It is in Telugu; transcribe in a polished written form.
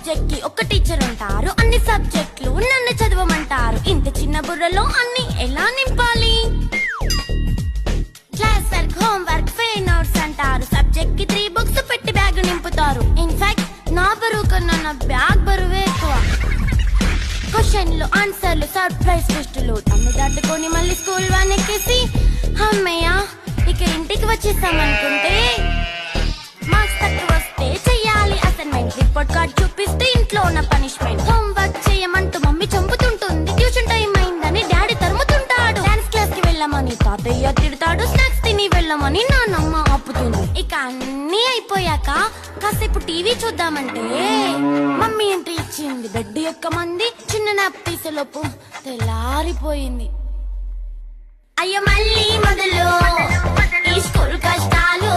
సబ్జెక్ట్ కి ఒక టీచర్ ఉంటారు, అన్ని సబ్జెక్టులు నన్ను చదవమంటారు. ఇంత చిన్న బుర్రలో అన్ని ఎలా నింపాలి? Class work, home work, fair notes అంటారు. సబ్జెక్ట్ కి 3 బుక్స్ పెట్టి బ్యాగ్ నింపుతారు. ఇన్ఫాక్ట్ నా బరువు కన్నా నా బ్యాగ్ బరువే ఎక్కువ. క్వశ్చన్లు, ఆన్సర్లు, సర్ప్రైజ్ టెస్టులు తమ్ము దాటుకొని మళ్ళీ స్కూల్ వాన్ ఎక్కేసి అమ్మయ్య ఇక ఇంటికి వచ్చేసామనుకుంటే మార్క్స్ తక్కువ వస్తే చెయ్యాలి అసైన్మెంట్. రిపోర్ట్ కార్డ్ చూపిస్తే ఇంట్లో ఉన్న పనిష్మెంట్. హోమ్ వర్క్ చేయమంటూ మమ్మీ చంపుతుంటుంది. ట్యూషన్ టైం అయిందని డాడీ తరుముతుంటాడు. డాన్స్ క్లాస్ కి వెళ్ళమని తాతయ్య తిడతాడు. స్నాక్స్ తిని వెళ్ళమని నాన్నమ్మ ఆపుతుంది. ఇక అన్నీ అయిపోయాక కాసేపు టీవీ చూద్దామంటే మమ్మీ ఎంట్రీ ఇచ్చింది. బెడ్ యొక్క మంది చిన్న నాప్ తీసేలోపు తెల్లారిపోయింది. అయ్యో మళ్ళీ మొదలు ఈ స్కూల్ కష్టాలు.